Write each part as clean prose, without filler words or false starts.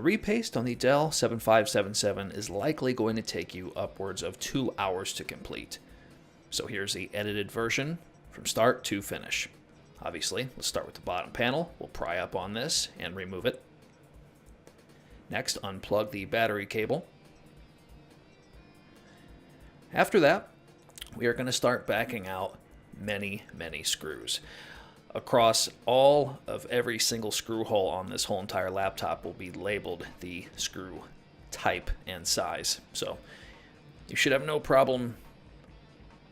The repaste on the Dell 7577 is likely going to take you upwards of 2 hours to complete. So here's the edited version from start to finish. Obviously, let's start with the bottom panel. We'll pry up on this and remove it. Next, unplug the battery cable. After that, we are going to start backing out many screws. Across all of every single screw hole on this whole entire laptop will be labeled the screw type and size. So you should have no problem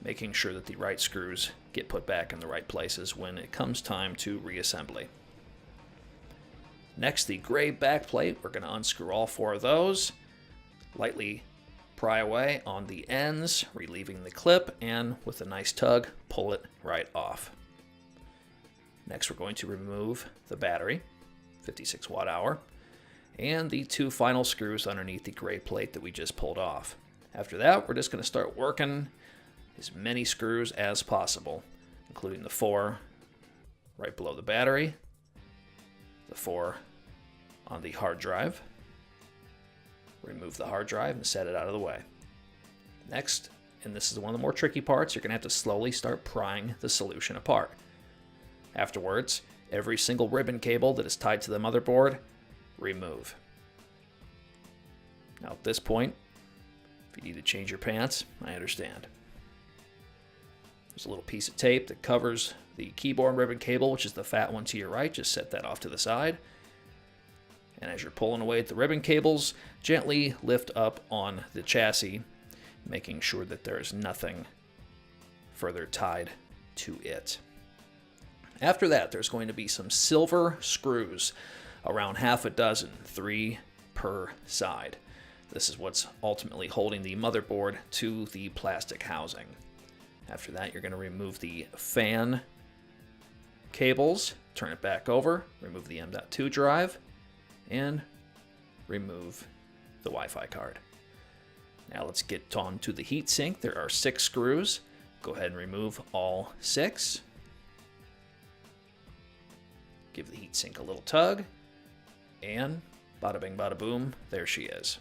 making sure that the right screws get put back in the right places when it comes time to reassembly. Next, the gray backplate. We're going to unscrew all 4 of those. Lightly pry away on the ends, relieving the clip, and with a nice tug, pull it right off. Next, we're going to remove the battery, 56 watt hour, and the 2 final screws underneath the gray plate that we just pulled off. After that, we're just going to start working as many screws as possible, including the 4 right below the battery, the 4 on the hard drive. Remove the hard drive and set it out of the way. Next, and this is one of the more tricky parts, you're going to have to slowly start prying the solution apart. Afterwards, every single ribbon cable that is tied to the motherboard, remove. Now at this point, if you need to change your pants, I understand. There's a little piece of tape that covers the keyboard ribbon cable, which is the fat one to your right. Just set that off to the side. And as you're pulling away at the ribbon cables, gently lift up on the chassis, making sure that there is nothing further tied to it. After that, there's going to be some silver screws, around half a dozen, 3 per side. This is what's ultimately holding the motherboard to the plastic housing. After that, you're going to remove the fan cables, turn it back over, remove the M.2 drive, and remove the Wi-Fi card. Now let's get on to the heatsink. There are 6 screws. Go ahead and remove all 6. Give the heatsink a little tug, and bada bing bada boom, there she is.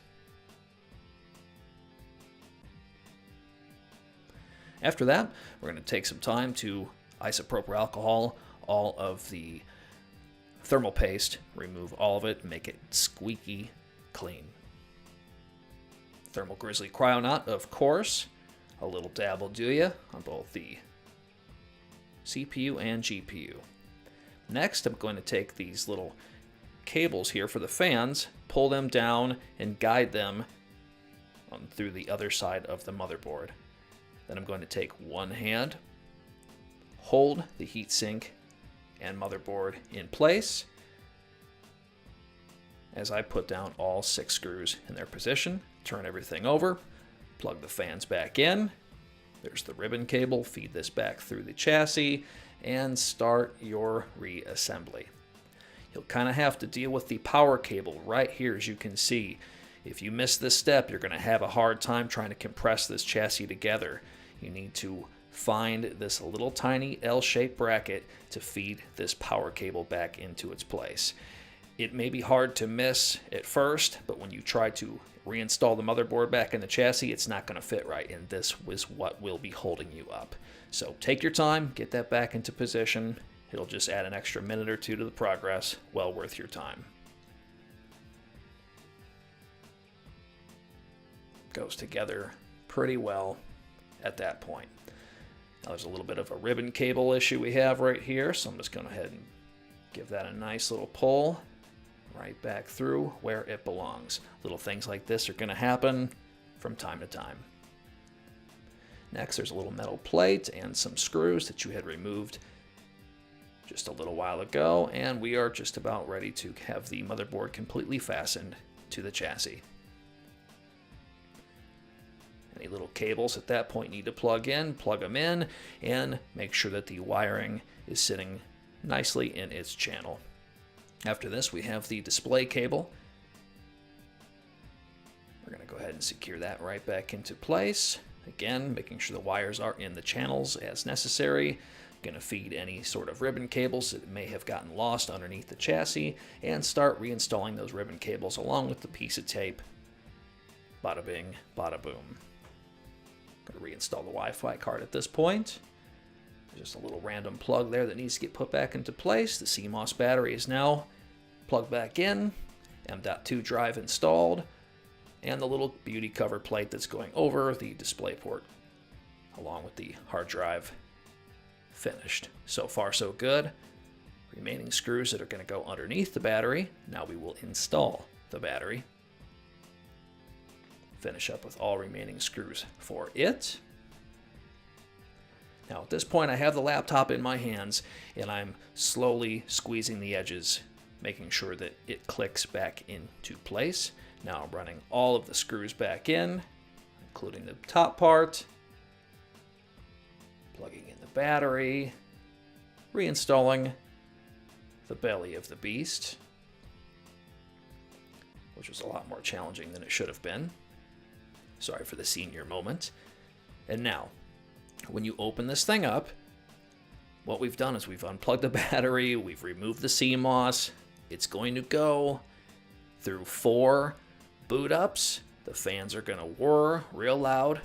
After that, we're going to take some time to isopropyl alcohol all of the thermal paste, remove all of it, make it squeaky clean. Thermal Grizzly Cryonaut, of course. A little dab will do ya on both the CPU and GPU. Next, I'm going to take these little cables here for the fans, pull them down, and guide them through the other side of the motherboard. Then I'm going to take one hand, hold the heatsink and motherboard in place as I put down all 6 screws in their position, turn everything over, plug the fans back in. There's the ribbon cable, feed this back through the chassis, and start your reassembly. You'll kind of have to deal with the power cable right here, as you can see. If you miss this step, you're going to have a hard time trying to compress this chassis together. You need to find this little tiny L-shaped bracket to feed this power cable back into its place. It may be hard to miss at first, but when you try to reinstall the motherboard back in the chassis, it's not going to fit right, and this is what will be holding you up. So take your time, get that back into position. It'll just add an extra minute or 2 to the progress. Well worth your time. Goes together pretty well at that point. Now there's a little bit of a ribbon cable issue we have right here, so I'm just going to go ahead and give that a nice little pull right back through where it belongs. Little things like this are going to happen from time to time. Next, there's a little metal plate and some screws that you had removed just a little while ago, and we are just about ready to have the motherboard completely fastened to the chassis. Any little cables at that point need to plug them in, and make sure that the wiring is sitting nicely in its channel. After this, we have the display cable. We're going to go ahead and secure that right back into place. Again, making sure the wires are in the channels as necessary. Going to feed any sort of ribbon cables that may have gotten lost underneath the chassis and start reinstalling those ribbon cables along with the piece of tape. Bada bing, bada boom. Going to reinstall the Wi-Fi card at this point. Just a little random plug there that needs to get put back into place. The CMOS battery is now plugged back in. M.2 drive installed. And the little beauty cover plate that's going over the display port, along with the hard drive, finished. So far, so good. Remaining screws that are going to go underneath the battery. Now we will install the battery. Finish up with all remaining screws for it. Now at this point I have the laptop in my hands and I'm slowly squeezing the edges, making sure that it clicks back into place. Now I'm running all of the screws back in, including the top part, plugging in the battery, reinstalling the belly of the beast, which was a lot more challenging than it should have been. Sorry for the senior moment. And now, when you open this thing up, what we've done is we've unplugged the battery, we've removed the CMOS. It's going to go through 4 boot ups. The fans are going to whir real loud.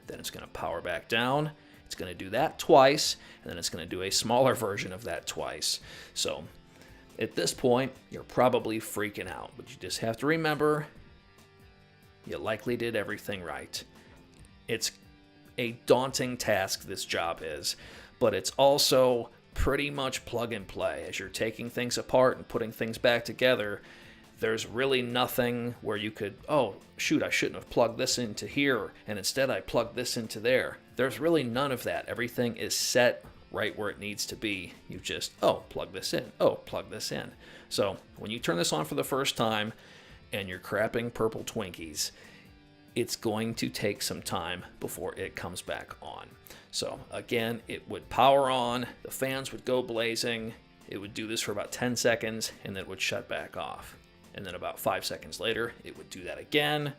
Then it's going to power back down. It's going to do that twice, and then it's going to do a smaller version of that twice. So at this point, you're probably freaking out, but you just have to remember you likely did everything right. It's a daunting task, this job is, but it's also pretty much plug and play. As you're taking things apart and putting things back together, there's really nothing where you could, oh, shoot, I shouldn't have plugged this into here, and instead I plugged this into there. There's really none of that. Everything is set right where it needs to be. You just, oh, plug this in. Oh, plug this in. So when you turn this on for the first time and you're crapping purple Twinkies, it's going to take some time before it comes back on. So again, it would power on, the fans would go blazing, it would do this for about 10 seconds, and then it would shut back off. And then about 5 seconds later, it would do that again,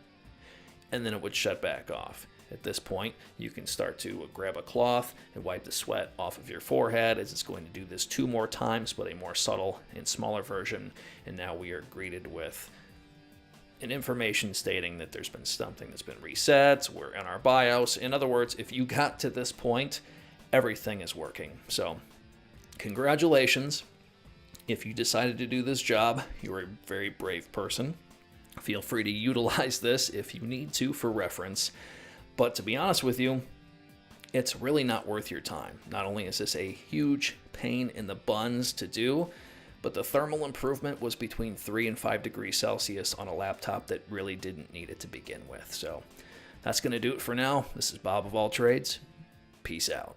and then it would shut back off. At this point, you can start to grab a cloth and wipe the sweat off of your forehead, as it's going to do this 2 more times, but a more subtle and smaller version. And now we are greeted with an information stating that there's been something that's been reset. We're in our BIOS. In other words, if you got to this point, everything is working. So congratulations. If you decided to do this job, you're a very brave person. Feel free to utilize this if you need to for reference. But to be honest with you, it's really not worth your time. Not only is this a huge pain in the buns to do, but the thermal improvement was between 3 and 5 degrees Celsius on a laptop that really didn't need it to begin with. So that's going to do it for now. This is Bob of All Trades. Peace out.